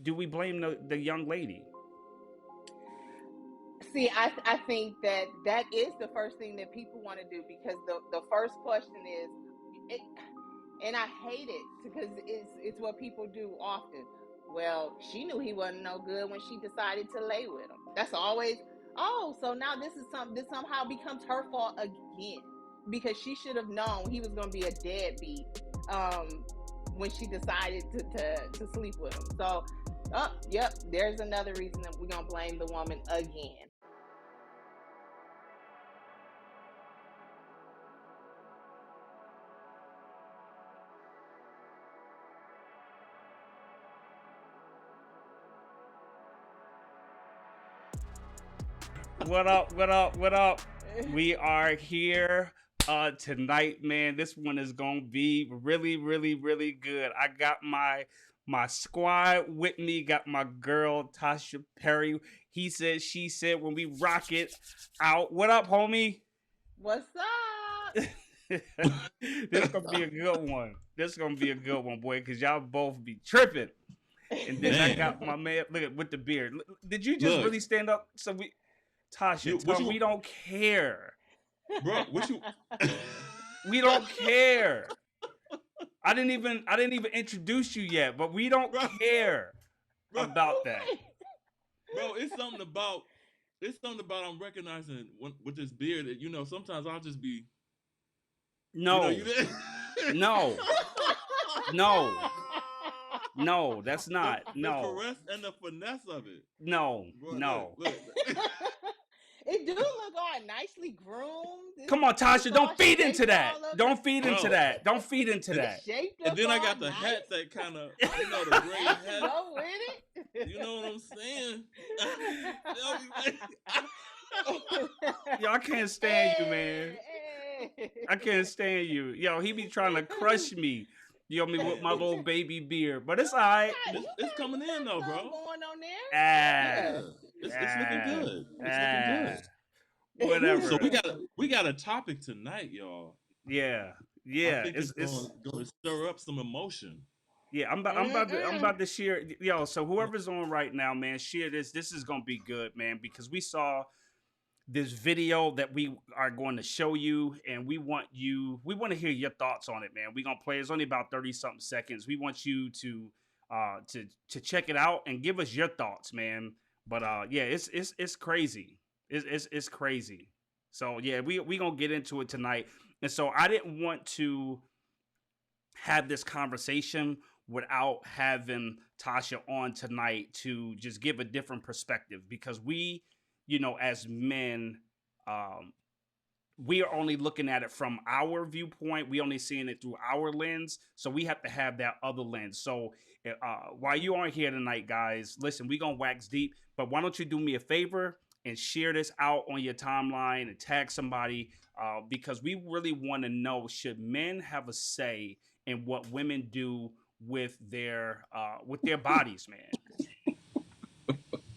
do we blame the young lady? See, I think that is the first thing that people want to do, because the first question is, it, and I hate it because it's what people do often. Well, she knew he wasn't no good when she decided to lay with him. That's always, oh, so now this somehow becomes her fault again, because she should have known he was going to be a deadbeat when she decided to sleep with him. So, oh, yep, there's another reason that we're going to blame the woman again. What up? What up? What up? We are here tonight, man. This one is gonna be really, really, really good. I got my squad with me. Got my girl Tasha Perry. He said, she said. When we rock it out. What up, homie? What's up? This gonna be a good one. This gonna be a good one, boy. Cause y'all both be tripping. And then I Man, got my man. Look at with the beard. Did you just look, really stand up? So we, Tasha, you what tell her we you, don't care. bro? What you, We don't care. I didn't even introduce you yet, but we don't bro, care bro, about that. bro? It's something about I'm recognizing with this beard that sometimes I'll just be you No, did. no, no, no. That's the not. the No, caress and the finesse of it, no, bro. Look, no. look. It do look all nicely groomed. Come on, It's Tasha. all Don't feed into shaped that. all up. Don't feed into Bro, that. Don't feed into and that. It's shaped and up then I all got the nice. hat that kind of Got the the gray hat to hat. go with You know what I'm saying? Yo, I can't stand you, man. Hey, I can't stand you. Yo, he be trying to crush me. Yo, me with my little baby beard, but it's alright. It's coming you in though, got something bro. going on there. Ah, Yeah. Yeah, it's looking ah, good. It's looking ah. good. So we Whatever. got a topic tonight, y'all. Yeah, I yeah. think it's going to stir up some emotion. Yeah. I'm Mm-mm. about to share. Yo, so whoever's on right now, man, share this. This is gonna be good, man, because we saw this video that we are going to show you, and we want to hear your thoughts on it, man. We're gonna play. It's only about 30 something seconds. We want you to check it out and give us your thoughts, man. But yeah, it's crazy. It's crazy. So yeah, we gonna get into it tonight. And so I didn't want to have this conversation without having Tasha on tonight to just give a different perspective, because we, as men, um, we are only looking at it from our viewpoint. We only seeing it through our lens. So we have to have that other lens. So while you aren't here tonight, guys, listen, we gonna wax deep. But why don't you do me a favor and share this out on your timeline and tag somebody, because we really want to know, should men have a say in what women do with their bodies, man?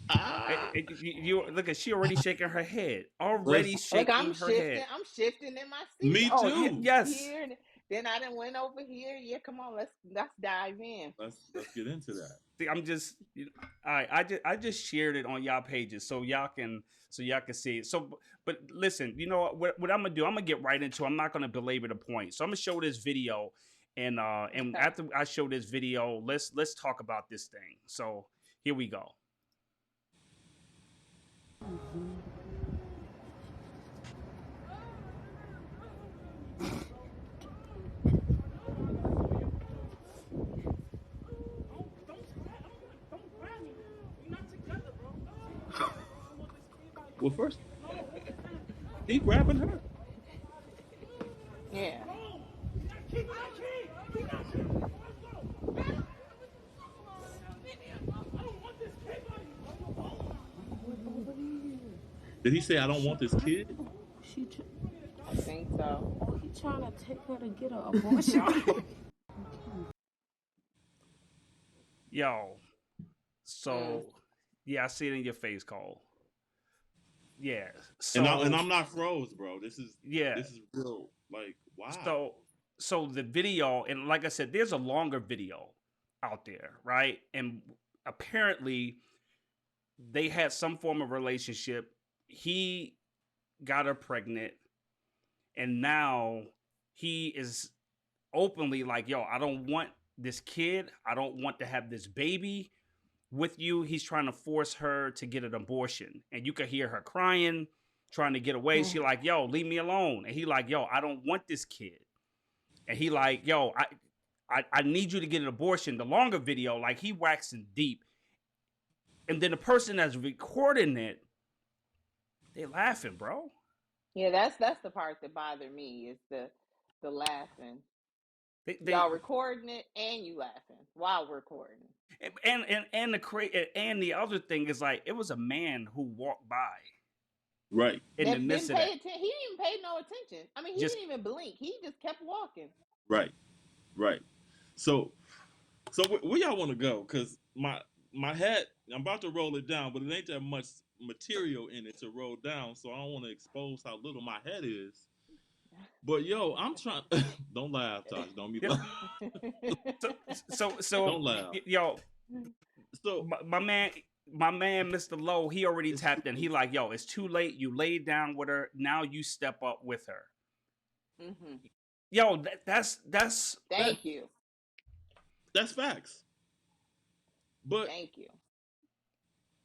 Ah, You look at, she already shaking her head, already let's Look, shaking her head. I'm shifting in my seat. me I Oh, started too. yes. here, then I done went over here. Yeah, come on, let's dive in. Let's get into that. See, I'm just, all right. I just shared it on y'all pages so y'all can see it. So, but listen, you know what I'm gonna do? I'm gonna get right into. I'm not gonna belabor the point. So I'm gonna show this video, and Okay. after I show this video, let's talk about this thing. So here we go. Well, first he grabbing her. Yeah. Did he say I don't want this kid? She, tr- I think so. oh, he trying to take her to get an abortion. Yo, Mm. so yeah, I see it in your face, Cole. Yeah. And So I'm not froze, bro. yeah. This is real. Like, wow. So the video, and like I said, there's a longer video out there, right? And apparently they had some form of relationship. He got her pregnant, and now he is openly like, yo, I don't want this kid. I don't want to have this baby with you. He's trying to force her to get an abortion. And you could hear her crying, trying to get away. She like, yo, leave me alone. And he like, yo, I don't want this kid. And he like, yo, I need you to get an abortion. The longer video, like he waxing deep. And then the person that's recording it, they laughing, bro. Yeah, that's the part that bothered me is the laughing. They Y'all recording it and you laughing while recording. and the other thing is like it was a man who walked by Right. in the midst of that. He didn't even pay no attention. I mean, he didn't even blink. He just kept walking. Right. Right. So where y'all want to go? Because my head, I'm about to roll it down, but it ain't that much material in it to roll down, so I don't want to expose how little my head is. But yo, I'm trying. Don't laugh, Tosh. Don't be laughing. So don't laugh, yo. So my man, Mr. Lowe, he already tapped in. He like, yo, it's too late. You laid down with her. Now you step up with her. Mm-hmm. Yo, that's Thank you. That's facts. But thank you.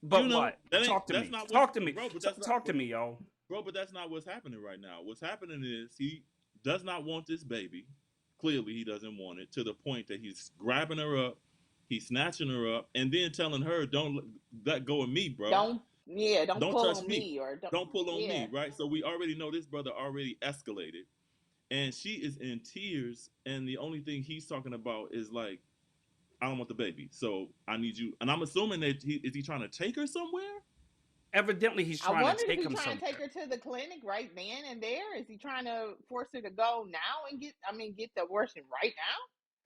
But you know, what? Talk to me. Talk to me. Bro, talk to me, yo. Bro, but that's not what's happening right now. What's happening is he does not want this baby. Clearly, he doesn't want it to the point that he's grabbing her up, he's snatching her up, and then telling her, "Don't let go of me, bro. Don't pull touch on me or don't pull on me." Right. So we already know this brother already escalated, and she is in tears, and the only thing he's talking about is like, "I don't want the baby, so I need you." And I'm assuming that is he trying to take her somewhere? Evidently, he's trying to take him somewhere. Trying to take her to the clinic right then and there. Is he trying to force her to go now and get the abortion right now?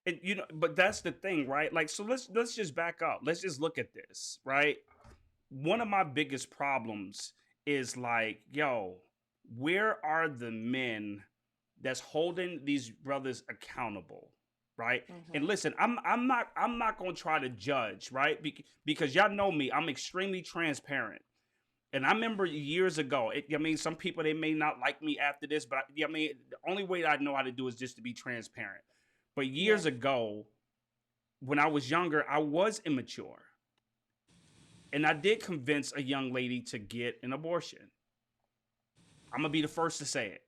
And you know, but that's the thing, right? Like, so let's just back up. Let's just look at this, right? One of my biggest problems is like, yo, where are the men that's holding these brothers accountable? Right. Mm-hmm. And listen, I'm not gonna try to judge, right? Because y'all know me, I'm extremely transparent. And I remember years ago, some people, they may not like me after this, but the only way I know how to do is just to be transparent. But years ago, when I was younger, I was immature. And I did convince a young lady to get an abortion. I'm going to be the first to say it,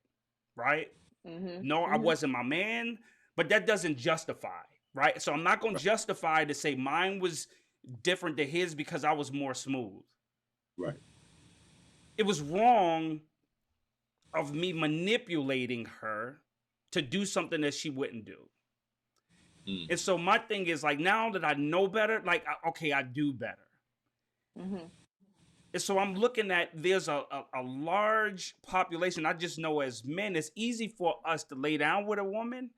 right? Mm-hmm. No, I wasn't my man, but that doesn't justify, right? So I'm not going to justify to say mine was different than his because I was more smooth. Right. It was wrong of me manipulating her to do something that she wouldn't do. Mm. And so my thing is like, now that I know better, like, okay, I do better. Mm-hmm. And so I'm looking at, there's a large population. I just know as men, it's easy for us to lay down with a woman,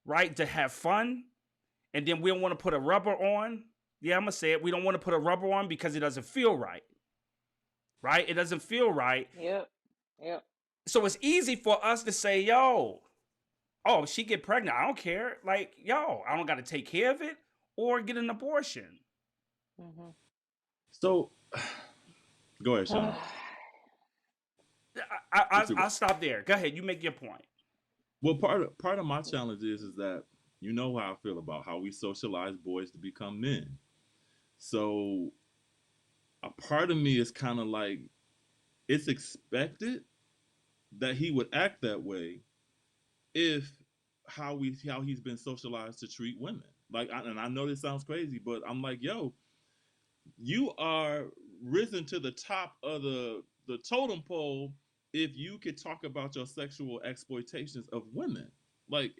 right? To have fun. And then we don't want to put a rubber on. Yeah, I'm going to say it. We don't want to put a rubber on because it doesn't feel right. Right? It doesn't feel right. Yep. So it's easy for us to say, yo, oh, she get pregnant. I don't care. Like, yo, I don't got to take care of it or get an abortion. Mm-hmm. So, go ahead, Sean. I'll stop there. Go ahead. You make your point. Well, part of my challenge is that you know how I feel about how we socialize boys to become men. So a part of me is kind of like, it's expected that he would act that way if how he's been socialized to treat women. Like, and I know this sounds crazy, but I'm like, yo, you are risen to the top of the totem pole if you could talk about your sexual exploitations of women. Like,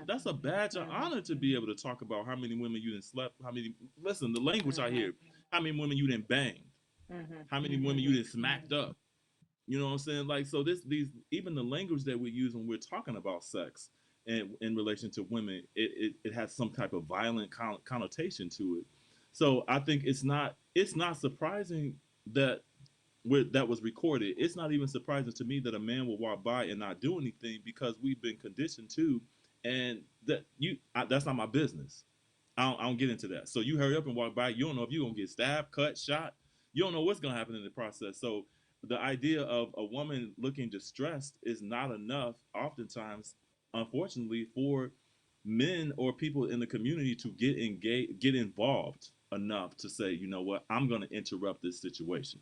that's a badge of honor to be able to talk about how many women you done slept, listen, the language I hear, how many women you done banged, how many women you done smacked up. You know what I'm saying? Like, so these even the language that we use when we're talking about sex and in relation to women, it has some type of violent connotation to it. So I think it's not surprising that that was recorded. It's not even surprising to me that a man will walk by and not do anything because we've been conditioned to, and that's not my business. I don't get into that. So you hurry up and walk by. You don't know if you're gonna get stabbed, cut, shot. You don't know what's gonna happen in the process. So the idea of a woman looking distressed is not enough, oftentimes, unfortunately, for men or people in the community to get engaged, get involved enough to say, you know what, I'm gonna interrupt this situation.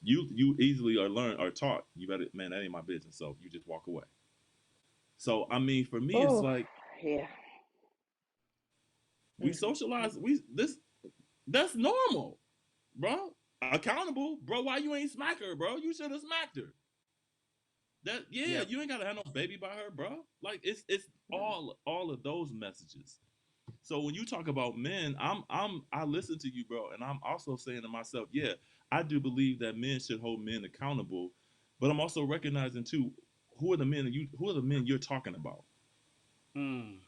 You easily are learned or taught. You better, man, that ain't my business. So you just walk away. So I mean, for me, it's Oh, like yeah. we Mm-hmm. socialize. We this that's normal, bro. Accountable, bro. Why you ain't smack her, bro? You should have smacked her. That yeah, Yeah. you ain't gotta have no baby by her, bro. Like it's all of those messages. So when you talk about men, I listen to you, bro, and I'm also saying to myself, yeah, I do believe that men should hold men accountable, but I'm also recognizing too, who are the men you're talking about? Mm.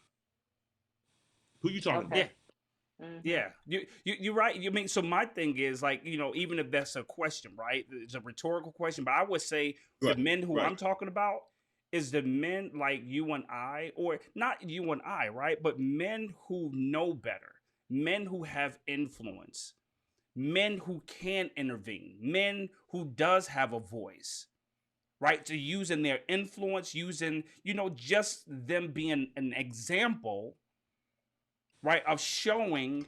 Who you talking Okay. Yeah. about? Mm-hmm. Yeah, you're right. You mean so? My thing is like even if that's a question, right? It's a rhetorical question, but I would say the Right, men who right. I'm talking about is the men like you and I, or not you and I, right? But men who know better, men who have influence, men who can intervene, men who does have a voice, right? To using their influence, using just them being an example, right, of showing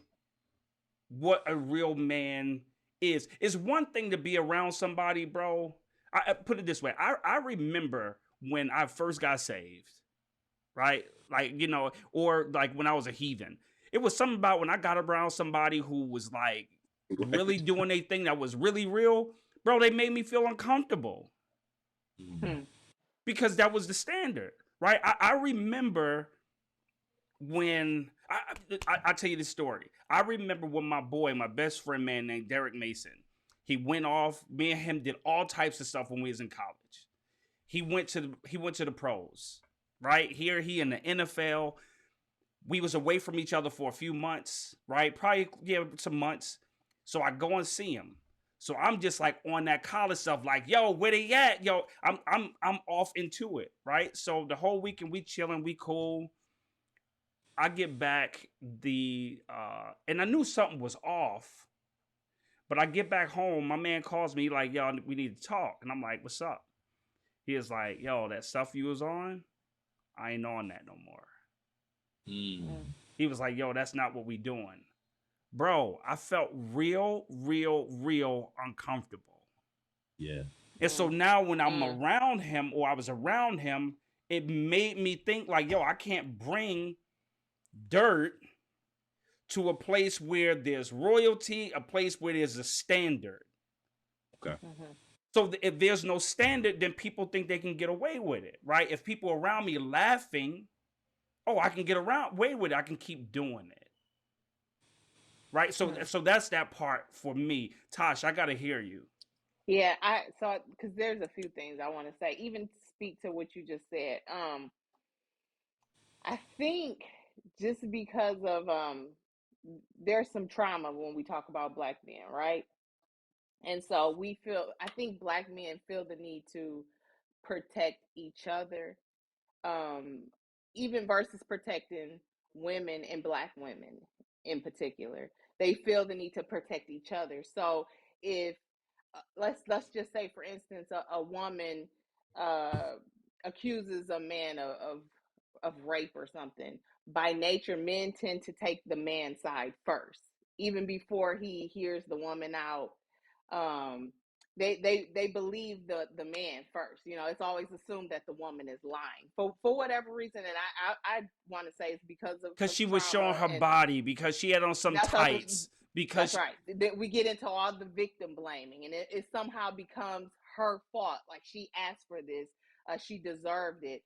what a real man is. It's one thing to be around somebody, bro. I put it this way. I remember when I first got saved, right? Like, or like when I was a heathen. It was something about when I got around somebody who was like really Right. doing a thing that was really real, bro, they made me feel uncomfortable Mm. Hmm. because that was the standard, right? I remember when I tell you this story. I remember when my boy, my best friend, man named Derek Mason, he went off. Me and him did all types of stuff when we was in college. He went to the pros, right? Here he in the NFL. We was away from each other for a few months, right? Probably some months. So I go and see him. So I'm just like on that college stuff, like, yo, where they at? Yo, I'm off into it, right? So the whole weekend we chilling, we cool. I get back and I knew something was off, but I get back home, my man calls me like, yo, we need to talk. And I'm like, what's up? He is like, yo, that stuff you was on, I ain't on that no more. Mm. He was like, yo, that's not what we doing. Bro, I felt real, real, real uncomfortable. Yeah. And so now when I'm Mm-hmm. around him or I was around him, it made me think like, yo, I can't bring dirt to a place where there's royalty, a place where there's a standard. Okay. Mm-hmm. So if there's no standard, then people think they can get away with it, right? If people around me laughing, oh, I can get away with it. I can keep doing it, right? So Hmm. so that's that part for me. Tosh, I gotta hear you. Yeah, I so because there's a few things I want to say. Even speak to what you just said. I think just because of there's some trauma when we talk about black men, right? And so we feel. I think black men feel the need to protect each other, um, even versus protecting women and black women in particular. They feel the need to protect each other. So if let's just say, for instance, a woman uh, accuses a man of rape or something. By nature, men tend to take the man's side first, even before he hears the woman out. Um, they believe the man first. You know, it's always assumed that the woman is lying for whatever reason, and I want to say it's because Because of she was showing trauma, her and body, because she had on some that's us. tights, That's because right. We get into all the victim blaming, and it somehow becomes her fault. Like she asked for this, she deserved it.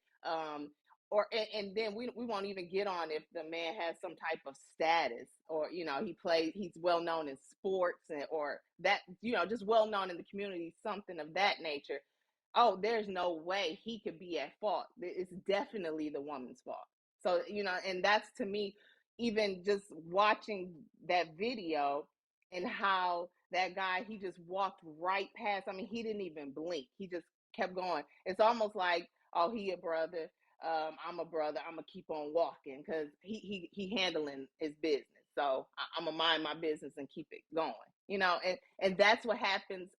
And then we won't even get on if the man has some type of status, or he's well known in sports, or that just well known in the community, something of that nature. Oh, there's no way he could be at fault. It's definitely the woman's fault. So and that's, to me, even just watching that video, and how that guy, he just walked right past. I mean, he didn't even blink. He just kept going. It's almost like, oh, he a brother. I'm a brother. I'm gonna keep on walking because he handling his business. So I'm gonna mind my business and keep it going, and that's what happens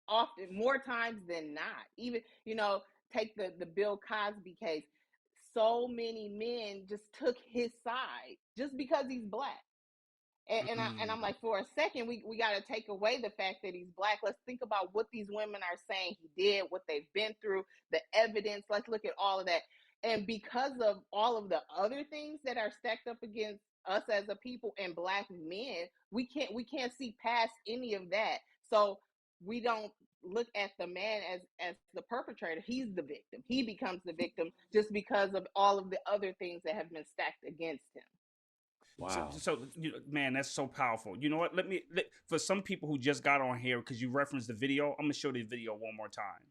often, more times than not. Even, take the Bill Cosby case. So many men just took his side just because he's black. And I'm like, for a second, we got to take away the fact that he's black. Let's think about what these women are saying he did, what they've been through, the evidence. Let's look at all of that. And because of all of the other things that are stacked up against us as a people and black men, we can't see past any of that. So we don't look at the man as the perpetrator. He's the victim. He becomes the victim just because of all of the other things that have been stacked against him. Wow. Man, that's so powerful. You know what? For some people who just got on here because you referenced the video, I'm gonna show the video one more time.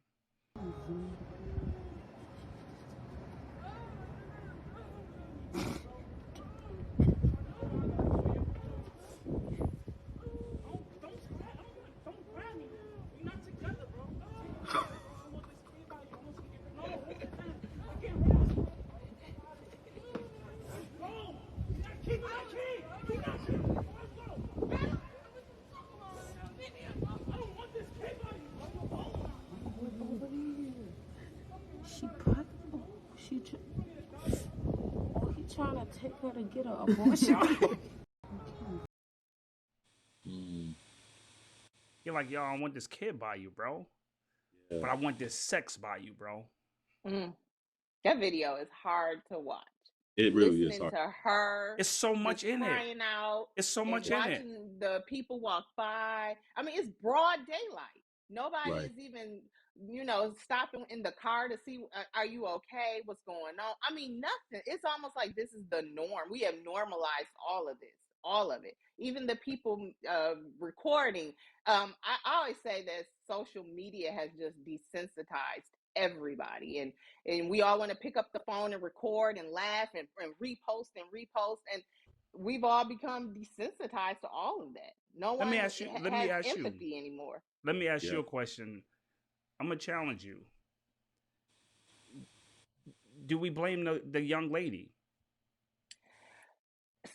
He trying to take her to get an abortion. You're like, yo, I want this kid by you, bro. Yeah. But I want this sex by you, bro. That video is hard to watch. It really Listening is hard. to her, It's so much in it. crying out. It's so much and in it. watching the people walk by. I mean, it's broad daylight. Nobody Right. is even, stopping in the car to see, are you okay? What's going on? I mean, nothing. It's almost like this is the norm. We have normalized all of this, all of it. Even the people recording. I always say that social media has just desensitized everybody, and we all want to pick up the phone and record and laugh and repost, and we've all become desensitized to all of that. No one has empathy anymore. Let me ask you a question. I'm gonna challenge you. Do we blame the young lady?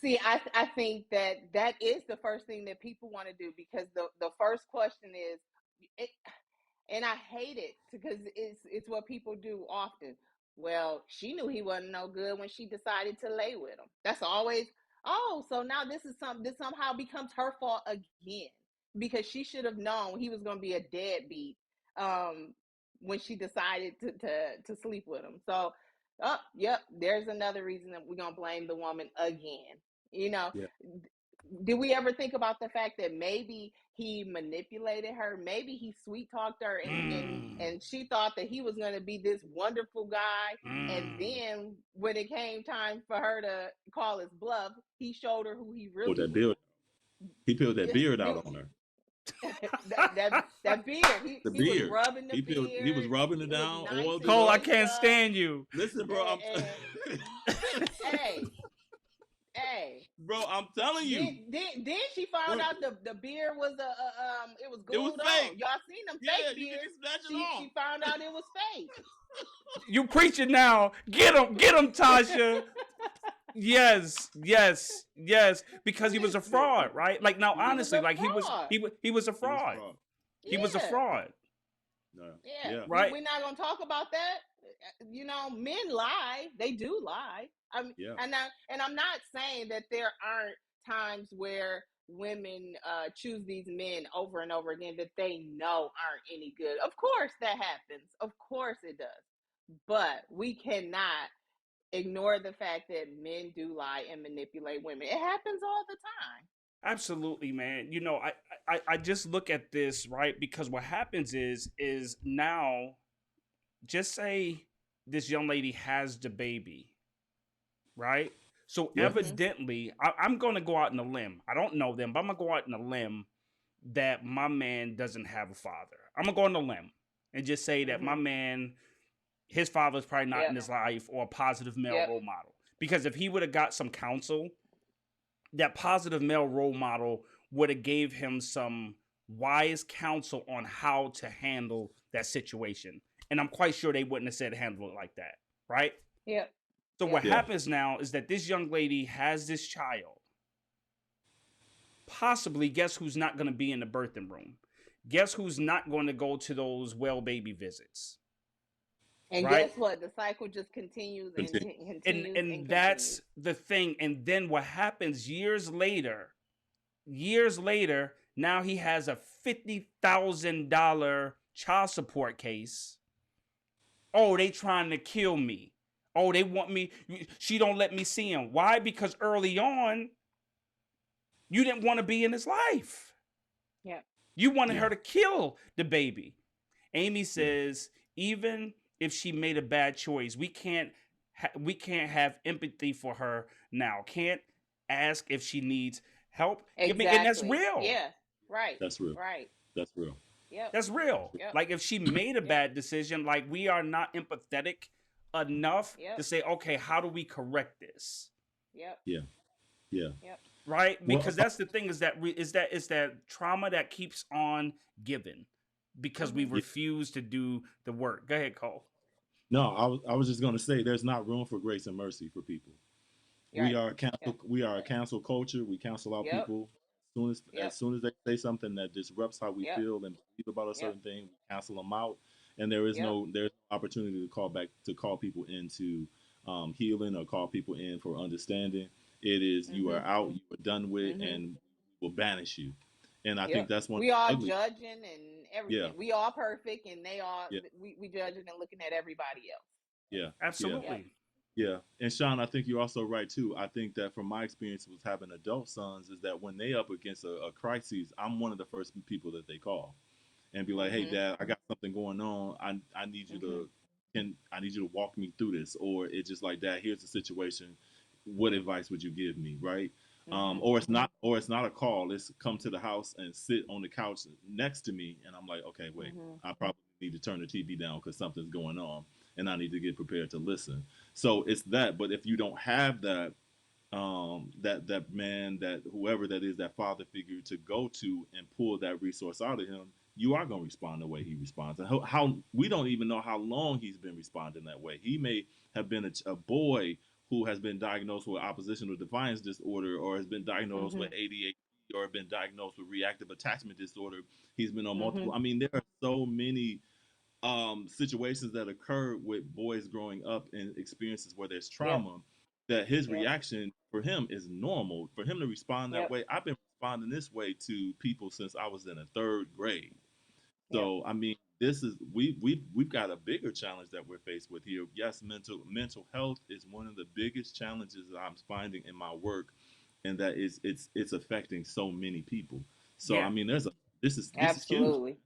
See, I think that is the first thing that people want to do, because the first question is, and I hate it because it's what people do often. Well, she knew he wasn't no good when she decided to lay with him. That's always, so now this somehow becomes her fault again, because she should have known he was going to be a deadbeat when she decided to sleep with him. So, yep, there's another reason that we're going to blame the woman again. Yeah. Did we ever think about the fact that maybe he manipulated her? Maybe he sweet talked her, and she thought that he was going to be this wonderful guy. And then when it came time for her to call his bluff, he showed her who he really was. He peeled that beard out on her. that beard. He was rubbing the beard. He was rubbing it down. Nice, Cole, I can't stand you. Listen, bro. Hey, bro, I'm telling you. Then she found out the beard was it was glued on. Fake. Y'all seen them fake beards? She found out it was fake. You preaching now? Get him, Tasha. Yes, because he was a fraud, right? Like, now, honestly, like he was a fraud. He was a fraud. No. Yeah. Right. We're not gonna talk about that. Men lie. They do lie. And I'm not saying that there aren't times where women choose these men over and over again that they know aren't any good. Of course that happens. Of course it does. But we cannot ignore the fact that men do lie and manipulate women. It happens all the time. Absolutely, man. I just look at this, right? Because what happens is now, just say this young lady has the baby, right? So evidently, I'm going to go out on a limb. I don't know them, but I'm going to go out on a limb that my man doesn't have a father. I'm going to go on a limb and just say that my man, his father's probably not in his life, or a positive male role model. Because if he would have got some counsel, that positive male role model would have gave him some wise counsel on how to handle that situation. And I'm quite sure they wouldn't have said handle it like that, right? Yeah. So what happens now is that this young lady has this child, possibly guess who's not going to be in the birthing room? Guess who's not going to go to those well baby visits, And right? guess what? The cycle just continues and Continue. continues and And continues. that's the thing. And then what happens years later, now he has a $50,000 child support case. Oh, they trying to kill me. Oh, they want me. She don't let me see him. Why? Because early on, you didn't want to be in his life. Yep. You wanted Yeah. her to kill the baby. Amy Yeah. says, even if she made a bad choice, we can't have empathy for her now. Can't ask if she needs help. I mean, and that's Exactly. real. Yeah. Right. That's real. Right. That's real. Yep. That's real. Yep. Like if she made a Yep. bad decision, like we are not empathetic enough to Yep. say, okay, how do we correct this? Yep. Yeah. Yeah. Yep. Right? Well, Because that's the thing is that trauma that keeps on giving because we Mhm. yeah. refuse to do the work. Go ahead, Cole. No, I was just gonna say there's not room for grace and mercy for people. We Right. are Yep. cancel. We are a cancel culture. We cancel out Yep. people as soon as they say something that disrupts how we Yep. feel and believe about a Yep. certain thing. We cancel them out, and there's no opportunity to call people into healing or call people in for understanding. It is you are Mhm. out, you are done with, Mhm. and will banish you. And I think Yep. that's one of We all the ugly. judging and Yeah, everything. We all perfect, and they all yeah, we judging and looking at everybody else. yeah, yeah. Yep. Absolutely. Yeah, and Sean, I think you're also right too. I think that from my experience with having adult sons, is that when they up against a crisis, I'm one of the first people that they call and be like, "Hey, Mhm. Dad, I got something going on. I need you Mhm. to I need you to walk me through this." Or it's just like, "Dad, here's the situation. What advice would you give me?" Right? Mhm. Or it's not a call. It's come to the house and sit on the couch next to me, and I'm like, "Okay, wait, Mhm. I probably need to turn the TV down because something's going on, and I need to get prepared to listen." So it's that. But if you don't have that that man, that whoever that is, that father figure to go to and pull that resource out of him, you are going to respond the way he responds. And how we don't even know how long he's been responding that way. He may have been a boy who has been diagnosed with oppositional defiance disorder, or has been diagnosed with Mhm. ADHD, or been diagnosed with reactive attachment disorder. He's been on multiple. Mhm. I mean, there are so many situations that occur with boys growing up in experiences where there's Yep. trauma, that his Yep. reaction for him is normal. For him to respond that Yep. way, I've been responding this way to people since I was in the third grade. Yep. So I mean, this is we've got a bigger challenge that we're faced with here. Yes, mental health is one of the biggest challenges that I'm finding in my work, and that is it's affecting so many people. So I Yeah. mean, this is huge. Absolutely.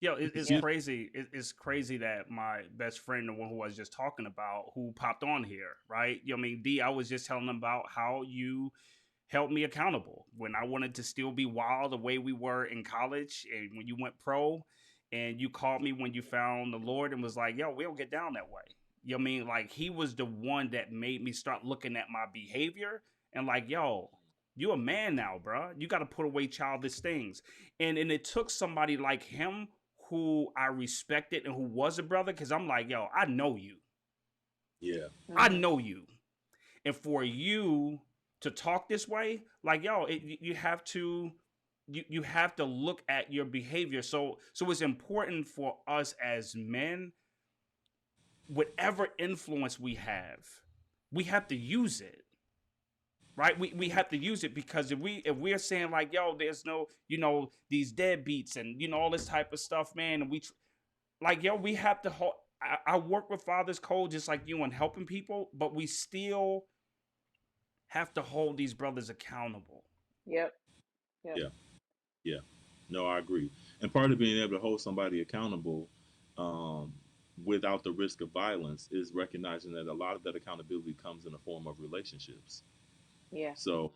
Yo, This is it's huge. Yep. crazy. It's crazy that my best friend, the one who I was just talking about, who popped on here, right? You know, I mean, D, I was just telling him about how you held me accountable when I wanted to still be wild the way we were in college and when you went pro, and you called me when you found the Lord and was like, yo, we don't get down that way. You know what I mean? Like he was the one that made me start looking at my behavior and like, yo, you a man now, bro. You got to put away childish things. And it took somebody like him who I respected and who was a brother, because I'm like, yo, I know you. Yeah, I Mhm. know you. And for you to talk this way, like, yo, you have to you have to look at your behavior. So it's important for us as men, whatever influence we have to use it. Right, we Mhm. have to use it, because if we're saying like, yo, there's no, these deadbeats and all this type of stuff, man, and like, yo, we have to hold. I work with Father's Code just like you, and helping people, but we still have to hold these brothers accountable. Yep. Yep. yeah. Yeah, no, I agree. And part of being able to hold somebody accountable um, without the risk of violence is recognizing that a lot of that accountability comes in the form of relationships. Yeah. So,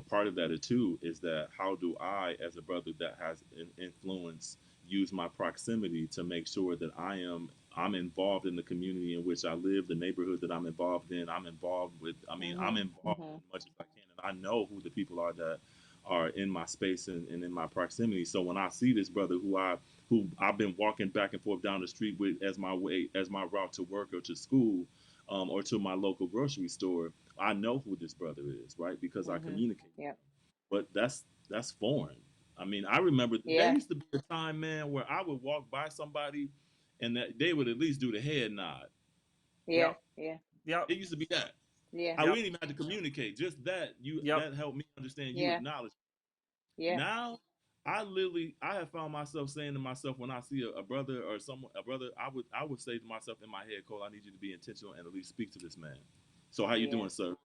part of that too is that how do I, as a brother that has an influence, use my proximity to make sure that I'm involved in the community in which I live, the neighborhood that I'm involved in. I'm involved with. I mean, I'm Mhm. involved Mhm. as much as I can, and I know who the people are that are in my space and in my proximity. So when I see this brother who I've been walking back and forth down the street with as my route to work or to school, or to my local grocery store, I know who this brother is, right? Because I Mhm. communicate. Yep. But that's foreign. I mean, I remember there Yeah. used to be a time, man, where I would walk by somebody and that they would at least do the head nod. Yeah. Yep. Yeah. Yep. It used to be that. Yeah. I Yep. wouldn't even have to communicate. Just that you Yep. that helped me understand you Yeah. acknowledge. Yeah. Now I have found myself saying to myself when I see a brother or someone a brother, I would say to myself in my head, Cole, I need you to be intentional and at least speak to this man. So how you Yeah. doing, sir?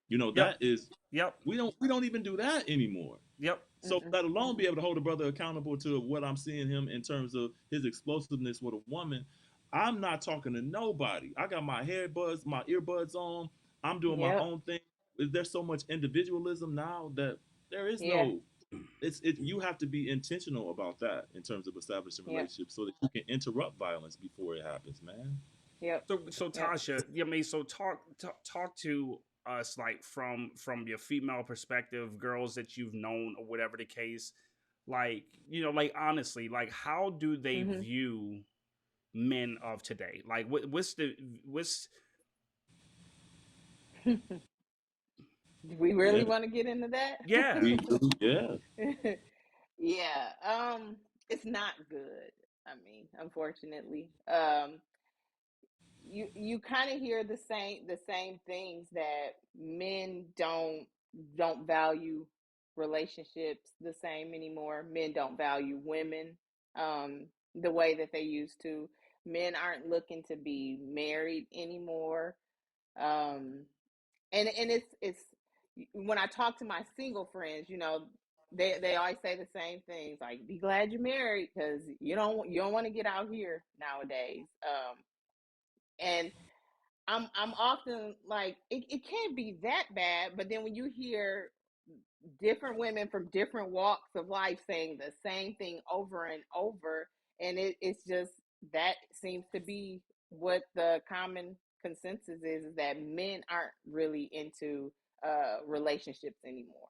You know, Yep. that is Yep. we don't even do that anymore. Yep. So Mm-mm. let alone be able to hold a brother accountable to what I'm seeing him in terms of his explosiveness with a woman. I'm not talking to nobody. I got my earbuds on. I'm doing my Yep. own thing. There's so much individualism now that there is Yeah. no you have to be intentional about that in terms of establishing Yep. relationships so that you can interrupt violence before it happens, man. Yep. So Yep. Tasha, I mean, so talk to us like from your female perspective, girls that you've known or whatever the case. Like, like honestly, like how do they Mm-hmm. view men of today? Like, what's We Yeah, really want to get into that? yeah. we do. Yeah. Yeah. It's not good. I mean, unfortunately. You kind of hear the same things that men don't value relationships the same anymore. Men don't value women the way that they used to. Men aren't looking to be married anymore. Um, and it's when I talk to my single friends, they always say the same things like, "Be glad you're married because you don't want to get out here nowadays." And I'm often like, it can't be that bad, but then when you hear different women from different walks of life saying the same thing over and over, and it's just that seems to be what the common consensus is that men aren't really into relationships anymore.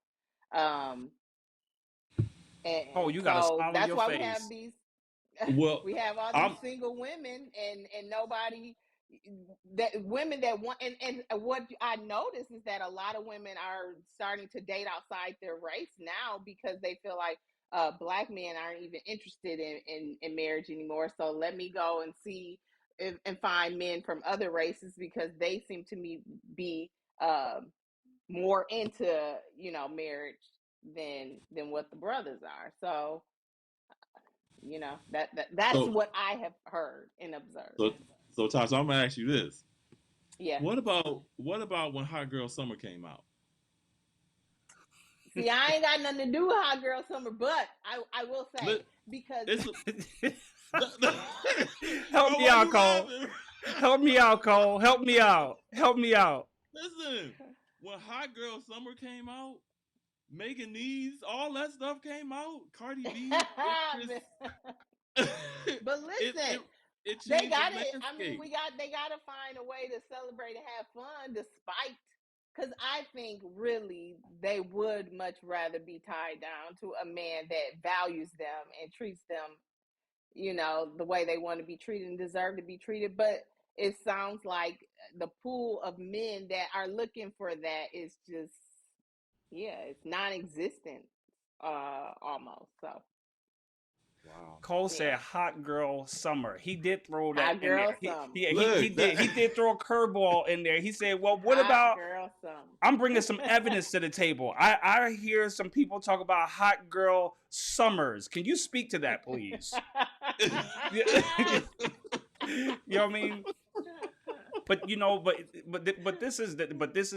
Um, Oh, and you got a so smile on that's your why we have face. these Well, we have all these I'm single women and nobody that women that want and what I notice is that a lot of women are starting to date outside their race now because they feel like black men aren't even interested in marriage anymore, so let me go and see and find men from other races because they seem to me be more into marriage than what the brothers are. So that's so what I have heard and observed. so so Tasha, I'm gonna ask you this. Yeah. What about when Hot Girl Summer came out? See, I ain't got nothing to do with Hot Girl Summer, but I will say because It's Help bro, me why out, you Cole. laughing? Help me out, Cole. Help me out. Help me out. Listen, when Hot Girl Summer came out, Megan Nees, all that stuff came out. Cardi B, it just it but it listen, it they changed the got it. I mean, landscape. they got to find a way to celebrate and have fun despite. Because I think really they would much rather be tied down to a man that values them and treats them, the way they want to be treated and deserve to be treated. But it sounds like the pool of men that are looking for that is just, yeah, it's non-existent, almost. So Wow. Cole yeah, said "hot girl summer." He did throw that hot in there. girl He summer, he he, he Look, did that he did throw a curveball in there. He said, "Well, what hot about?" girl summer. I'm bringing some evidence to the table. I hear some people talk about hot girl summers. Can you speak to that, please? You know what I mean? But this is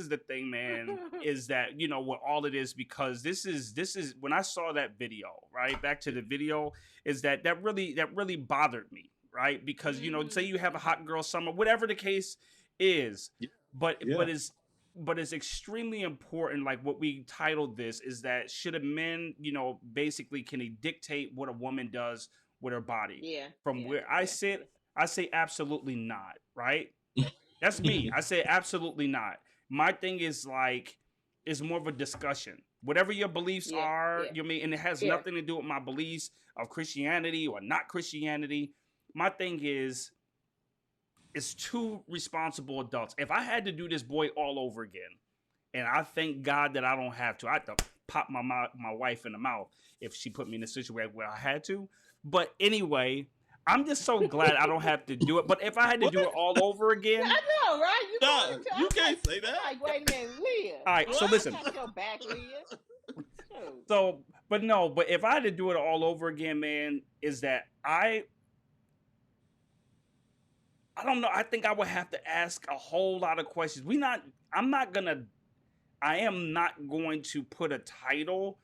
the thing, man. Is that what all it is? Because this is when I saw that video. Right back to the video is that really bothered me. Right, because say Mhm, you have a mhm. hot girl summer, whatever the case is, yeah, but yeah. it's extremely important. Like what we titled this is that should a man basically can he dictate what a woman does with her body? Yeah, From yeah, where I yeah, sit, yeah. I say absolutely not. Right, that's me. I say absolutely not. My thing is like it's more of a discussion. Whatever your beliefs Yeah, are, yeah, mean, and it has yeah. nothing to do with my beliefs of Christianity or not Christianity. My thing is it's two responsible adults. If I had to do this boy all over again, and I thank God that I don't have to, I have to pop my wife in the mouth if she put me in a situation where I had to. But anyway, I'm just so glad I don't have to do it. But if I had to do it all over again, I know, right? You Nah, going to? you I'm can't like, say that. I'm like, wait a minute, Leah. all right. So I listen. got your back, Leah. Shoot. So, but no, but if I had to do it all over again, man, is that I don't know. I think I would have to ask a whole lot of questions. I am not going to put a title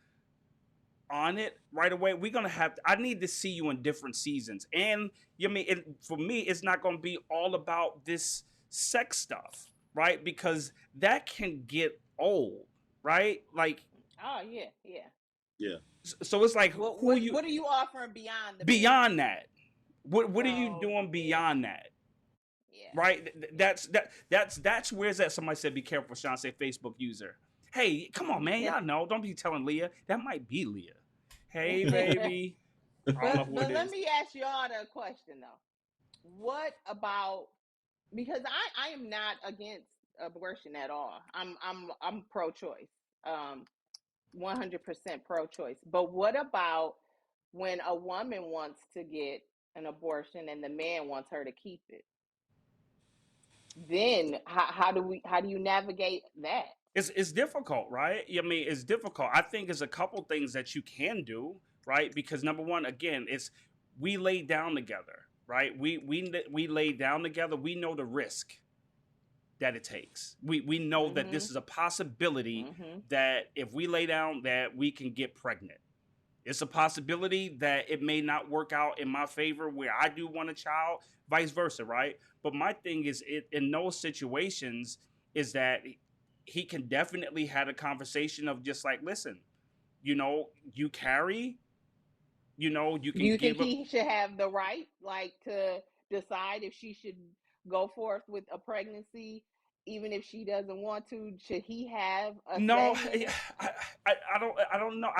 on it right away. We're gonna I need to see you in different seasons. And you mean for me, it's not gonna be all about this sex stuff, right? Because that can get old, right? Like, Oh yeah, yeah. Yeah. so it's like What who you what are you offering beyond the beyond baby? that? What are you Oh doing yeah, beyond that? yeah. Right? That's where's that? Somebody said, "Be careful." Sean said, "Facebook user." Hey, come on, man. Y'all know. Don't be telling Leah. That might be Leah. Hey, baby. I don't know but who it let is. me ask y'all a question though. What about, because I am not against abortion at all. I'm pro-choice. 100% pro-choice. But what about when a woman wants to get an abortion and the man wants her to keep it? Then how do you navigate that? It's difficult, right? I mean, it's difficult. I think there's a couple things that you can do, right? Because number one, again, it's we lay down together, right? We lay down together. We know the risk that it takes. We know that this is a possibility that if we lay down that we can get pregnant. It's a possibility that it may not work out in my favor where I do want a child, vice versa, right? But my thing is in those situations is that he can definitely had a conversation of just like, listen, you carry, you Do can you think give up. he should have the right, like, to decide if she should go forth with a pregnancy, even if she doesn't want to? Should he have a No, say in it? I don't know.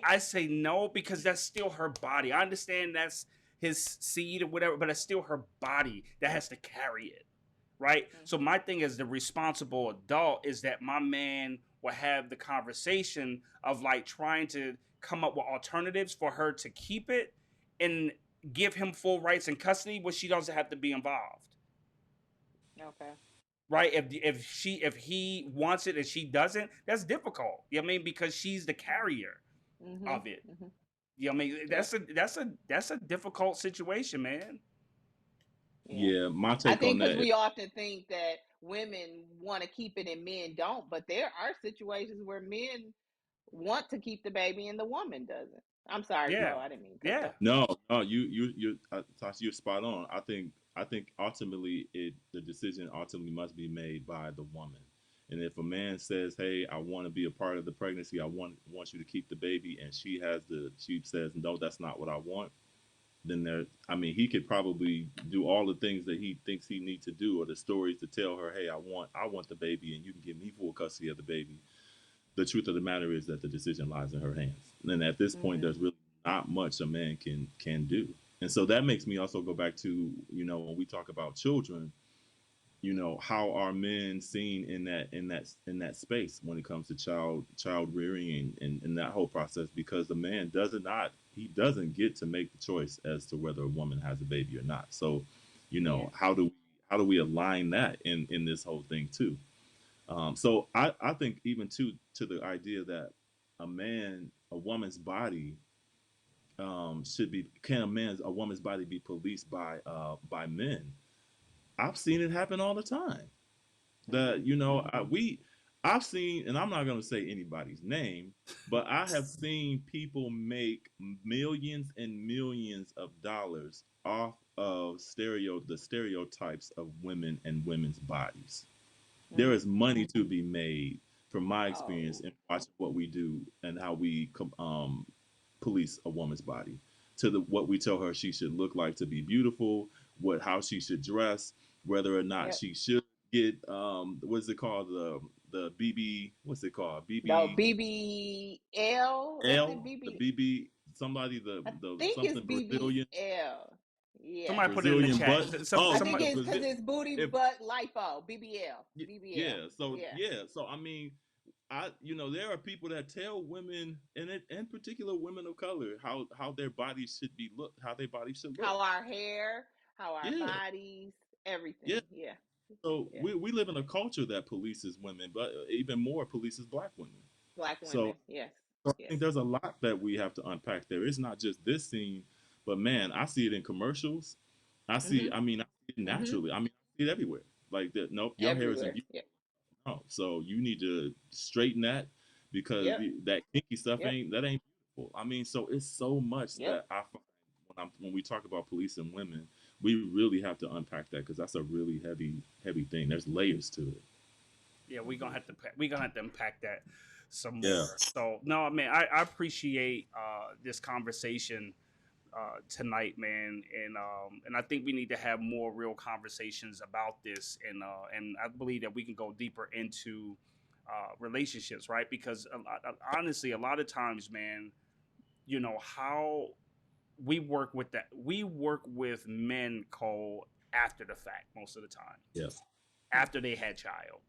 I say no because that's still her body. I understand that's his seed or whatever, but it's still her body that has to carry it. Right? So my thing as the responsible adult is that my man will have the conversation of like trying to come up with alternatives for her to keep it and give him full rights and custody where she doesn't have to be involved. Okay. Right? If he wants it and she doesn't, that's difficult. You know what I mean? Because she's the carrier of it. You know what I mean? That's a difficult situation, man. Yeah, my I take on think because that. we often think that women want to keep it and men don't, but there are situations where men want to keep the baby and the woman doesn't. I'm sorry, Yeah. Flo. I didn't mean to cut you Yeah. off. No, no, Tasha, you're spot on. I think ultimately the decision ultimately must be made by the woman. And if a man says, "Hey, I want to be a part of the pregnancy. I want you to keep the baby," and she says, "No, that's not what I want," then he could probably do all the things that he thinks he needs to do, or the stories to tell her, "Hey, I want the baby, and you can give me full custody of the baby." The truth of the matter is that the decision lies in her hands. And at this point, there's really not much a man can do. And so that makes me also go back to, when we talk about children, how are men seen in that space when it comes to child rearing and that whole process, because the man doesn't get to make the choice as to whether a woman has a baby or not. So, Yeah. how do we align that in this whole thing too? So I think even to the idea that a woman's body can a woman's body be policed by men? I've seen it happen all the time. That I've seen, and I'm not going to say anybody's name, but I have seen people make millions and millions of dollars off of the stereotypes of women and women's bodies. There is money to be made from my experience Oh. in watching what we do and how we police a woman's body to what we tell her she should look like to be beautiful, how she should dress, whether or not Yep. she should get what's it called, the BB, what's it called, No, BBL, BBL. Is it the BB? BB, somebody, I the think it's something Brazilian BBL. Yeah. Somebody put it in the Brazilian chat. butt. I Oh, think Somebody. it's because it's booty if butt lipo. BBL. BBL. yeah, so Yeah. yeah, so I mean, there are people that tell women, and in particular women of color, how their bodies should be look, how their bodies should look. How our hair, how our Yeah, bodies, yeah. everything. Yeah, So yeah. we live in a culture that polices women, but even more polices black women. Black So women. Yes, So I yes. think there's a lot that we have to unpack there. It's not just this scene, but man, I see it in commercials. Mhm. I see it Mhm. naturally. I mean, I see it everywhere. Like that. Nope, your hair isn't Everywhere. beautiful. Yep. No. So you need to straighten that because Yep. that kinky stuff Yep. ain't beautiful. I mean, so it's so much Yep. that I find when we talk about police and women, we really have to unpack that because that's a really heavy thing. There's layers to it. Yeah, we're gonna have to unpack that some Yeah. more. So no, man, I appreciate this conversation tonight, man, and I think we need to have more real conversations about this, and I believe that we can go deeper into relationships, right? Because honestly, a lot of times, man, how we work with men called after the fact most of the time, Yeah. after they had child,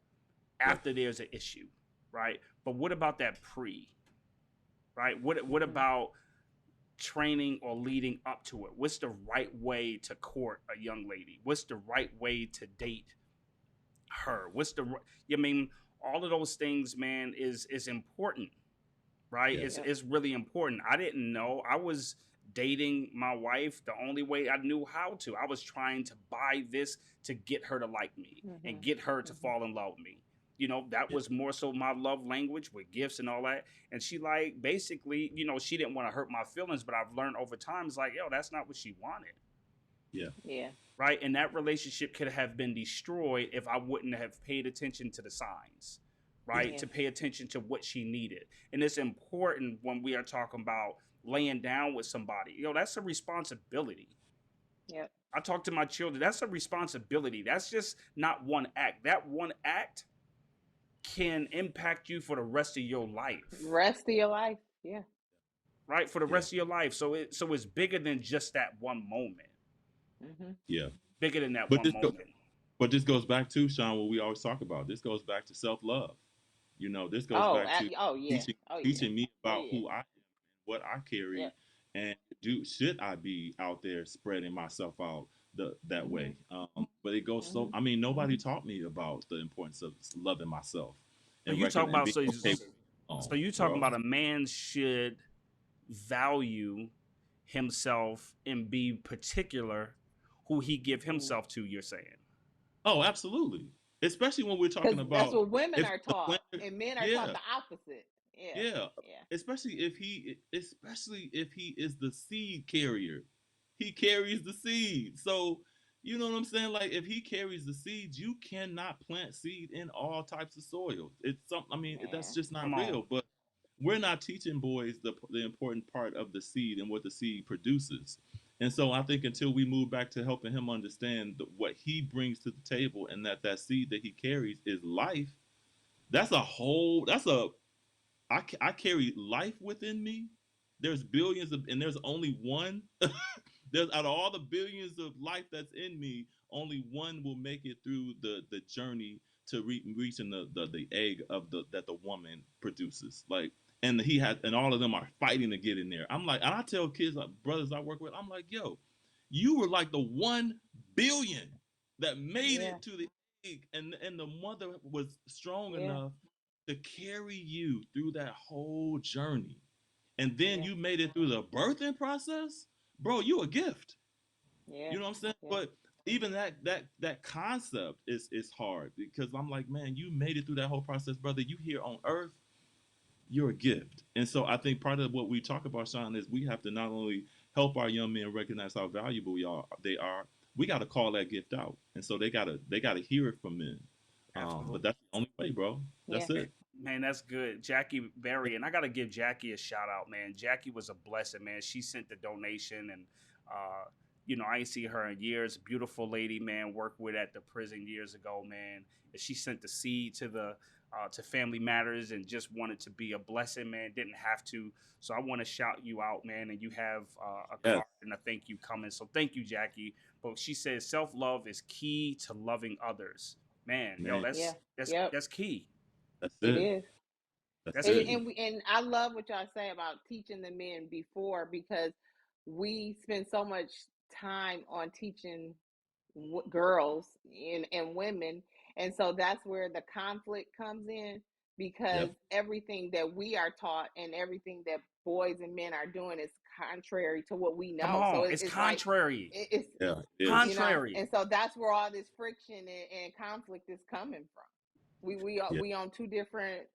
Yeah. after there's an issue, right? But what about that pre, right? What Mhm. about training or leading up to it? What's the right way to court a young lady? What's the right way to date her? I mean, all of those things, man, is important, right? Yeah. Yep. It's really important. I didn't know. I was dating my wife the only way I knew how to. I was trying to buy this to get her to like me and Mhm. get her to Mhm. fall in love with me. That Yeah. was more so my love language with gifts and all that. And she like basically, she didn't want to hurt my feelings, but I've learned over time it's like, yo, that's not what she wanted. Yeah. Yeah. Right. And that relationship could have been destroyed if I wouldn't have paid attention to the signs, Yeah. right? Yeah. To pay attention to what she needed. And it's important when we are talking about laying down with somebody. That's a responsibility. Yep. I talk to my children. That's a responsibility. That's just not one act. That one act can impact you for the rest of your life, Rest of your life. Yeah. right? For the Yeah. rest of your life. So it's bigger than just that one moment. Mhm. Yeah. Bigger than that But one this go, moment. but this goes back to Sean, what we always talk about. This goes back to self love. This goes Oh. back to Oh yeah. teaching Oh yeah. teaching me Oh about yeah. who I am, what I carry, Yep. and should I be out there spreading myself out that Mhm. way. But it goes so. Mhm. I mean, nobody taught me about the importance of loving myself So and you talk and about being so okay with so you talking bro. about a man should value himself and be particular who he give Mhm. himself to. You're saying, Oh, absolutely. Especially when we're talking Because that's about what women if are the taught, winner, and men are taught yeah, the opposite. Yeah. yeah. Yeah. Especially if he is the seed carrier. He carries the seed. So, you know what I'm saying? Like if he carries the seeds, you cannot plant seed in all types of soil. It's some I mean, that's Yeah. just not come on, real, but we're not teaching boys the important part of the seed and what the seed produces. And so I think until we move back to helping him understand what he brings to the table and that seed that he carries is life, that's a I carry life within me. There's billions of, and there's only one. There's out of all the billions of life that's in me, only one will make it through the journey to reaching the egg of the that the woman produces. Like, and all of them are fighting to get in there. I'm like, and I tell kids, like brothers I work with, I'm like, yo, you were like the 1 billion that made Yeah. it to the egg, and the mother was strong Yeah. enough to carry you through that whole journey. And then Yeah. you made it through the birthing process, bro, you a gift. Yeah. You know what I'm saying? Yeah. But even that concept is hard because I'm like, man, you made it through that whole process, brother. You here on earth, you're a gift. And so I think part of what we talk about, Sean, is we have to not only help our young men recognize how valuable they are, we got to call that gift out. And so they gotta hear it from men. But absolutely. that's the only way, bro. Yeah. That's it. Man, that's good. Jackie Berry, and I gotta give Jackie a shout out, man. Jackie was a blessing, man. She sent the donation, and I ain't see her in years. Beautiful lady, man. Worked with at the prison years ago, man. And she sent the seed to Family Matters, and just wanted to be a blessing, man. Didn't have to, so I want to shout you out, man. And you have a Yes, card and a thank you coming, so thank you, Jackie. But she says self love is key to loving others, man. Yo, man. Yeah. that's Yep. that's key. That's It it. is. That's That's And, it. key. and I love what y'all say about teaching the men before, because we spend so much time on teaching girls and women, and so that's where the conflict comes in, because Yep. everything that we are taught and everything that boys and men are doing is contrary to what we Come know. So on, it's it's like contrary. it's Yeah, it is. Contrary. and so that's where all this friction and conflict is coming from. Yeah. We on two different.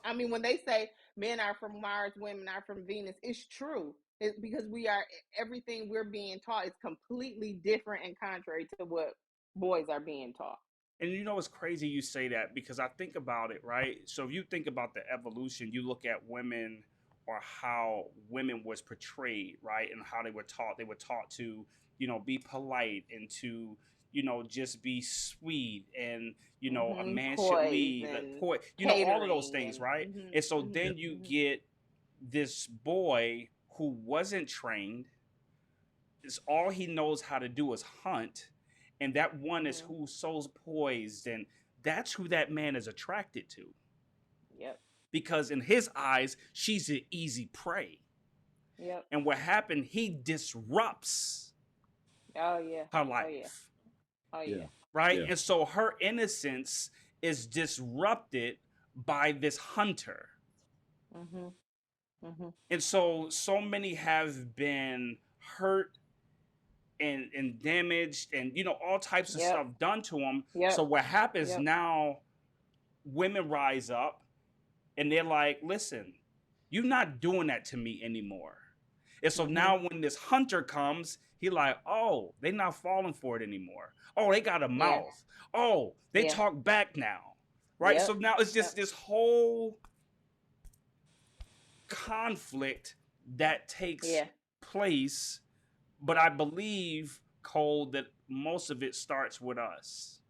I mean, when they say men are from Mars, women are from Venus, it's true. It's because we are, everything we're being taught is completely different and contrary to what boys are being taught. And you know it's crazy you say that, because I think about it, right? So if you think about the evolution, you look at women, or how women was portrayed, right? And how they were taught. They were taught to, be polite, and to, just be sweet, and a man should Poise lead, like and all of those catering things, and right? And so then you get this boy who wasn't trained. Is all he knows how to do is hunt, and that one is who's so poised, and that's who that man is attracted to, Yep. because in his eyes she's an easy prey. Yep. And what happened, he disrupts Oh yeah. her Oh yeah. life, Oh Yeah. yeah. right? Yeah. And so her innocence is disrupted by this hunter. Mhm. Mhm. And so many have been hurt and damaged, and all types of Yep. stuff done to them. So Yep. what happens Yep. now, women rise up and they're like, listen, you're not doing that to me anymore. And so Mhm. now when this hunter comes, he like, oh, they not falling for it anymore. Oh, they got a Yeah. mouth. Oh, they Yeah. talk back now. Right? So Yep. now it's just Yep. this whole conflict that takes Yeah. place. But I believe, Cole, that most of it starts with us.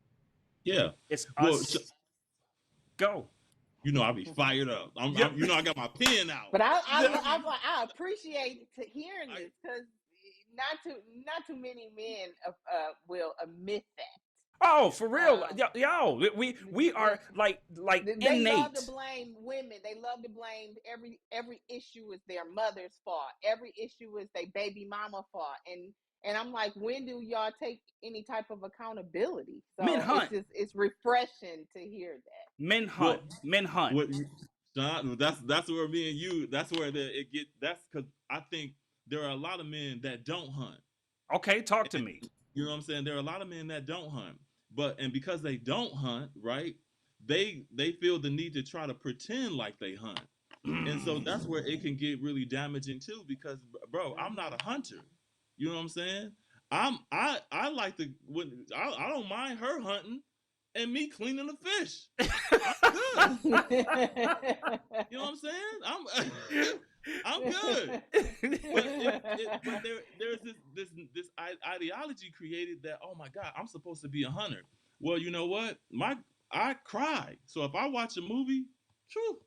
Yeah. It's Well, us. Go. I'll be fired up. Yep. I got my pen out. But I appreciate hearing this, because not too many men will admit that. Oh, for real, Um, yo, we are like they love to innate. blame women. They love to blame every issue is their mother's fault. Every issue is their baby mama fault. And I'm like, when do y'all take any type of accountability? Men So hunt. it's refreshing to hear that. Men hunt. Well, Men hunt. what, John? That's where me and you. That's where it get. That's because I think there are a lot of men that don't hunt. Okay, talk to me. You know what I'm saying? There are a lot of men that don't hunt, and because they don't hunt, right? They feel the need to try to pretend like they hunt, and so that's where it can get really damaging too. Because, bro, I'm not a hunter. You know what I'm saying? I like to when I don't mind her hunting and me cleaning the fish. I'm good. You know what I'm saying? I'm good. But there's this ideology created that, oh my God, I'm supposed to be a hunter. Well, you know what? I cry. So if I watch a movie, phew,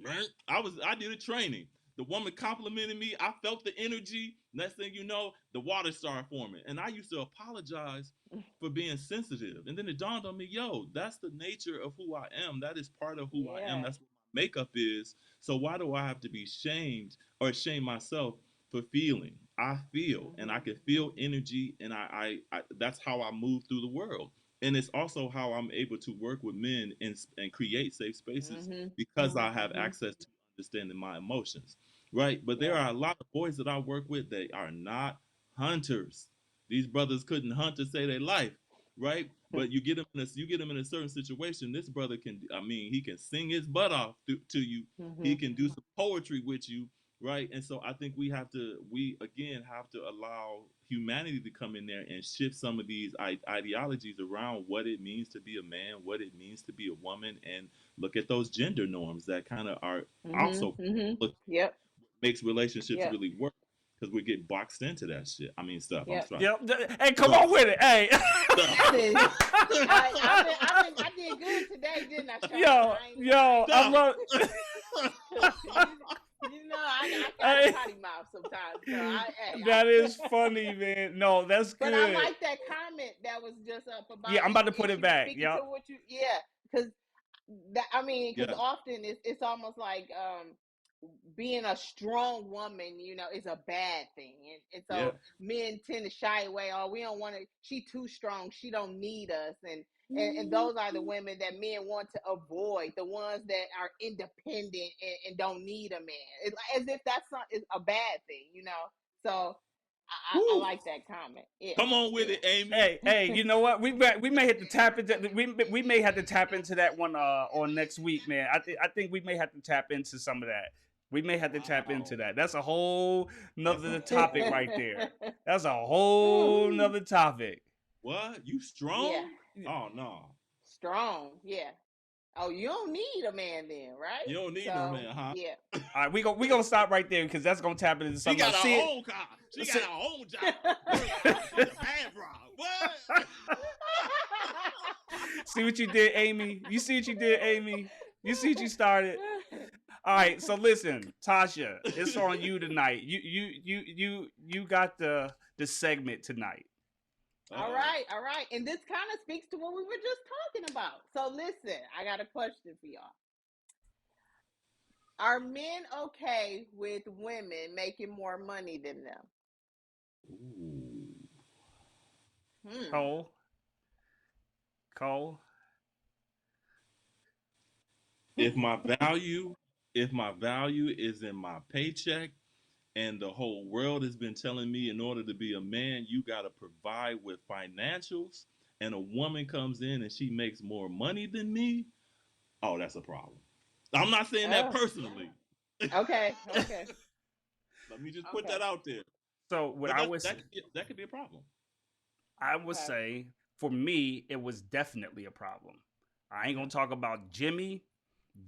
man, I did a training. The woman complimented me. I felt the energy. Next thing you know, the water started forming. And I used to apologize for being sensitive. And then it dawned on me, yo, that's the nature of who I am. That is part of who I am. Yeah. That's what my makeup is. So why do I have to be shamed or shame myself for feeling? I feel, and I can feel energy, and I that's how I move through the world. And it's also how I'm able to work with men and create safe spaces because I have access to understanding my emotions, right? But there Yep. are a lot of boys that I work with that are not hunters. These brothers couldn't hunt to save their life, right? But you get him in a certain situation. This brother can, I mean, he can sing his butt off to you. He can do some poetry with you, right? And so I think we again have to allow humanity to come in there and shift some of these ideologies around what it means to be a man, what it means to be a woman, and look at those gender norms that kind of are also Yep. makes relationships Yep. really work because we get boxed into that shit. I mean, stuff. I'm Yep. sorry. Yep. Hey, come Bro. on with it. Hey. I did good today, didn't I, Sean? I love. I got Hey. a potty mouth sometimes. So That is funny, man. No, that's good. But I like that comment that was just up about. Yeah, I'm about to put it back. Speaking Yep. to what you, yeah, because that I mean, because Yes. often it's almost like being a strong woman, is a bad thing, and Yeah. so men tend to shy away. Oh, we don't want to. She too strong. She don't need us, and those are the women that men want to avoid. The ones that are independent and don't need a man. It's as if that's a bad thing. So I Woo. like that comment. Yeah, Come on with yeah. it, Amy. Hey, you know what? We may have to tap into we may have to tap into that one on next week, man. I think we may have to tap into some of that. We may have to tap into Wow. that. That's a whole That's a nother whole topic right nother. there. That's a whole nother topic. What? You Yeah, strong? Oh no. strong. Yeah. Oh, you don't need a man then, right? You don't need no So man, huh? yeah. All right, we gonna stop right there because that's gonna tap into She something got else. her See own car. She got see, her own job. Work out. She's a bad broad. What? see what you did, Amy? You see what you did, Amy? You see what you started? All right, so listen, Tasha, it's on you tonight. You got the segment tonight. All right, all right. And this kind of speaks to what we were just talking about. So listen, I got a question for y'all. Are men okay with women making more money than them? Ooh. Hmm. Cole, Cole. If my value, if my value is in my paycheck, and the whole world has been telling me in order to be a man, you got to provide with financials, and a woman comes in and she makes more money than me, oh, that's a problem. I'm not saying that Oh, personally. okay, okay, Let me just put okay, that out there. So what But that could be a problem. I would okay. say for me it was definitely a problem. I ain't Okay. gonna talk about Jimmy,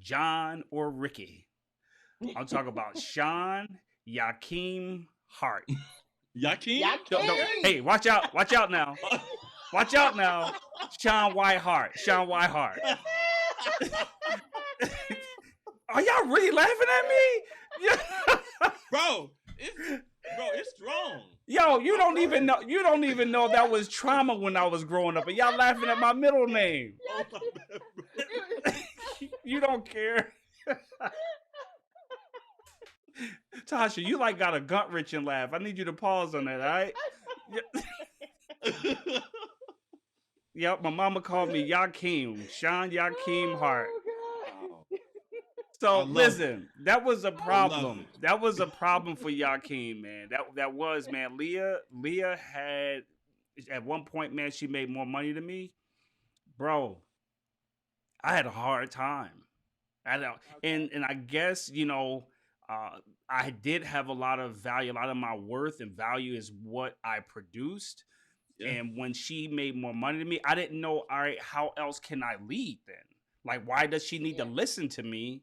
John, or Ricky. I'm talking about Sean Yakeem Hart. Yakeem? Okay. Yakeem. Hey, watch out now, watch out now, Sean Whitehart, Sean Whitehart. Are y'all really laughing at me? bro, it's strong. Yo, I've heard it. you don't even know that was trauma when I was growing up, and y'all laughing at my middle name. Oh my bad, bro. You don't care. Tasha, you like got a gut wrenching laugh. I need you to pause on that, all right? Yep, my mama called me Yakeem, Sean Yakeem Hart. Oh God. Wow. I So love it. listen, that was a I love problem. it. That was a problem for Yakeem, man. That was, man. Leah had at one point, man, she made more money than me. Bro, I had a hard time. I don't, Okay. and I guess uh, I did have a lot of value. A lot of my worth and value is what I produced. Yeah. And when she made more money than me, I didn't know. All right, how else can I lead then? Like, why does she need to Yeah. listen to me?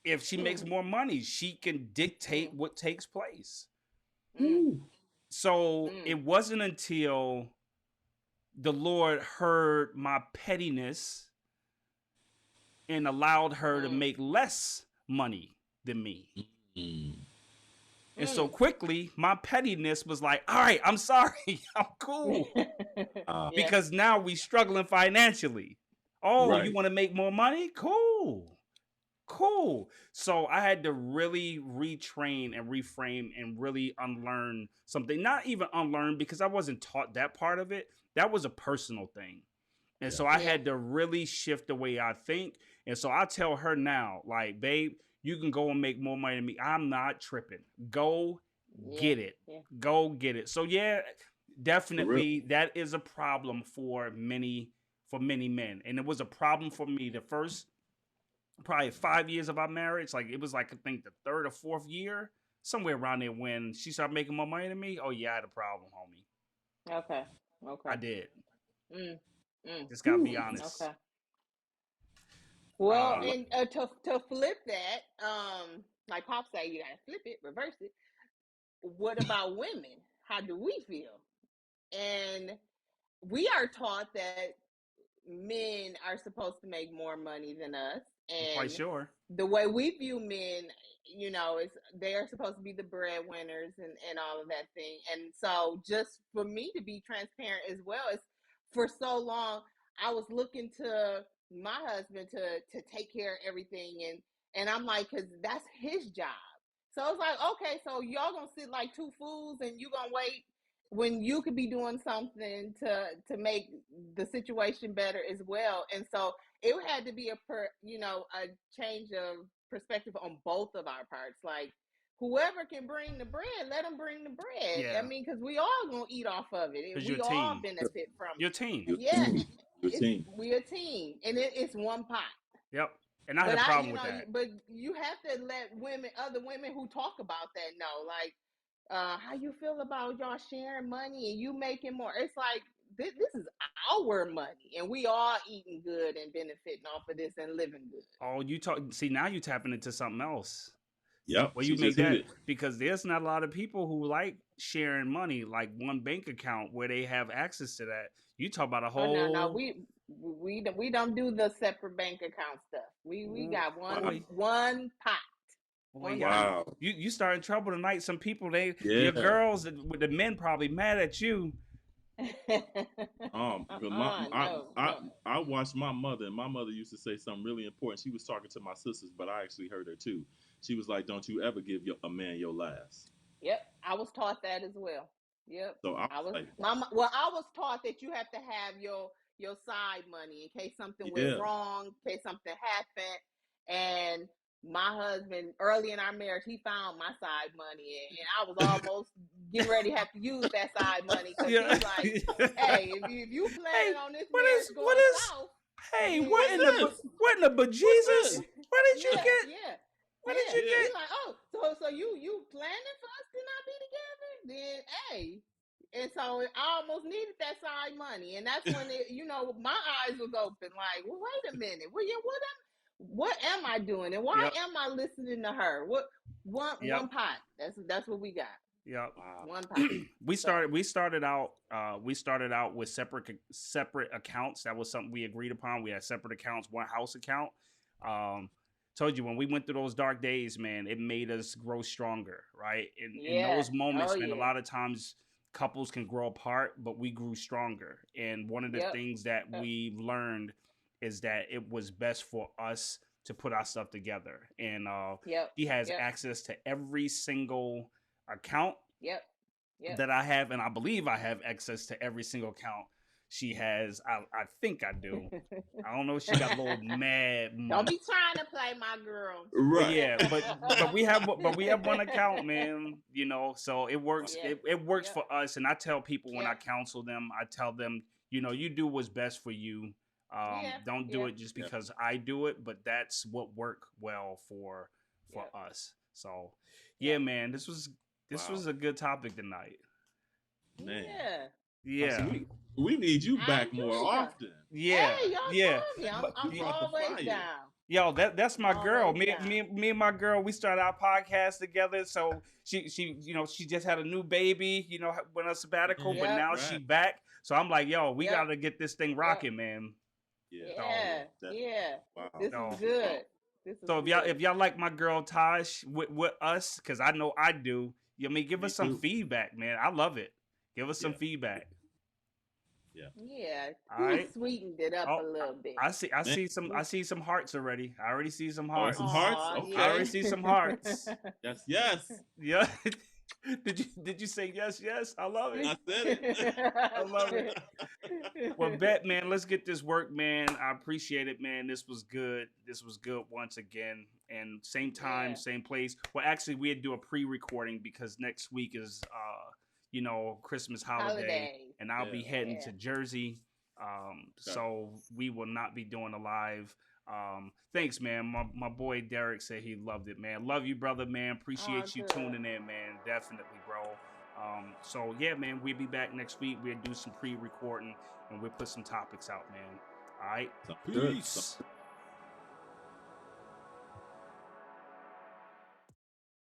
If she makes Mm, more money, she can dictate mm, what takes place. mm, Ooh. So mm, it wasn't until the Lord heard my pettiness and allowed her to mm, make less money than me. Mm. And so mm. quickly, my pettiness was like, all right, I'm sorry. I'm cool. Yeah. Because now we struggling financially. Oh, you Right. want to make more money? Cool. Cool. So I had to really retrain and reframe and really unlearn something. Not even unlearn because I wasn't taught that part of it. That was a personal thing. And Yeah. so I Yeah. had to really shift the way I think. And so I tell her now, like, babe, you can go and make more money than me. I'm not tripping. Go Yeah. get it. Yeah. Go get it. So yeah, For real. definitely that is a problem for many men. And it was a problem for me the first probably 5 years of our marriage. Like it was like I think the third or fourth year, somewhere around there when she started making more money than me. Oh yeah, I had a problem, homie. Okay. I Okay. did. Mm, mm, Just gotta be Ooh. honest. okay. Well, I love and to flip that, like Pop say, you gotta flip it, reverse it. What about women? How do we feel? And we are taught that men are supposed to make more money than us, I'm quite and sure. the way we view men, is they are supposed to be the breadwinners and all of that thing. And so, just for me to be transparent as well, is for so long I was looking to my husband to take care of everything, and I'm like, because that's his job. So it's like, okay, so y'all gonna sit like two fools and you gonna wait when you could be doing something to make the situation better as well. And so it had to be a change of perspective on both of our parts. Like, whoever can bring the bread, let them bring the bread. I Yeah, mean, because we all gonna eat off of it, and because your we all team, benefit from your it. team. Your Yeah, team. Your team. we a team, and it's one pot. Yep. And I had But a problem with that. but you have to let other women who talk about that know, like, how you feel about y'all sharing money and you making more. It's like, this is our money, and we all eating good and benefiting off of this and living good. Oh, you talk. See, now you tapping into something else. Yep. Well, She you make just hit that it. because there's not a lot of people who like sharing money, like one bank account where they have access to that. You talk about a Oh, no, whole we don't do the separate bank account stuff. We got Wow. one pot, boy. one Yeah, pot. Wow. you start in trouble tonight. Some people, your Yeah. girls, the men probably mad at you. But No. I watched my mother, and my mother used to say something really important. She was talking to my sisters, but I actually heard her too. She was like, "Don't you ever give a man your last." Yep, I was taught that as well. Yep, So I I was was like, "Wow, I was taught that you have to have your side money in case something went yeah, wrong, in case something happened. And my husband, early in our marriage, he found my side money, and I was almost getting ready to have to use that side money because Yeah. he's like, "Hey, if you Hey, planning on this what marriage what going is? south, Hey, what's then this? what in the What's bejesus? this?" What did you yeah, get? yeah, What did you yeah." Yeah, He's get? like, "Oh, so you planning for us to not be together? Then, hey." And so I almost needed that side money, and that's when my eyes was open. Like, well, wait a minute, what am I doing, and why Yep, am I listening to her? What yep, one pot? That's what we got. yep. wow, One pot. So We started out with separate accounts. That was something we agreed upon. We had separate accounts, one house account. Um, told you when we went through those dark days, man, it made us grow stronger, right? In yeah, those oh moments, man, a yeah, lot of times couples can grow apart, but we grew stronger. And one of the yep, things that yep, we've learned is that it was best for us to put our stuff together. And yep, he has yep, access to every single account yep, yep. that I have, and I believe I have access to every single account she has. I think I do. I don't know if she got a little mad Don't money. be trying to play my girl. But right. yeah, but we have one account, man. So it works. Yeah, It works yep, for us. And I tell people when I yep, counsel them, I tell them, you do what's best for you. yeah, Don't do yeah. it just Yeah, because I do it, but that's what worked well for Yep. us. So yeah, Yep. man, this wow, was a good topic tonight. man. Yeah. Tasha, Yeah, we need you I back more enjoyed y'all. often. yeah, Hey, y'all yeah. call me. But I'm You brought the always fire. down. yo, that's I'm my girl. always Me, down. me, me and my girl, we started our podcast together. So she just had a new baby. Went on sabbatical, but Yep. now she Right. back. So I'm like, yo, we Yep. gotta get this thing Yep. rocking, man. Yeah. So, Yeah. Yeah. Definitely. Yeah. Wow. This is so, good. This is so good. if y'all like my girl Taj with us, because I know I do. Give Me us some too. feedback, man. I love it. Give us some Yeah. feedback. Yeah. Yeah. All You right. sweetened it up Oh, a little bit. Man. I see some hearts already. I already see some Oh, some hearts. hearts. Oh, I yeah. Okay. already see some hearts. Yes. Yes. Yeah. Did you say yes? Yes. I love it. I said I love it. Well, bet, man. Let's get this work, man. I appreciate it, man. This was good. This was good once again. And same time, Yeah. same place. Well, actually, we'd do a pre-recording because next week is Christmas holiday, Holiday. and I'll be Yeah. heading Yeah. to Jersey. Okay. So we will not be doing a live. Thanks, man. My boy Derek said he loved it, man. Love you, brother, man. Oh, Appreciate you good. tuning in, man. Definitely, bro. So yeah, man, we'll be back next week. We'll do some pre-recording and we'll put some topics out, man. All right. Sounds good. Peace.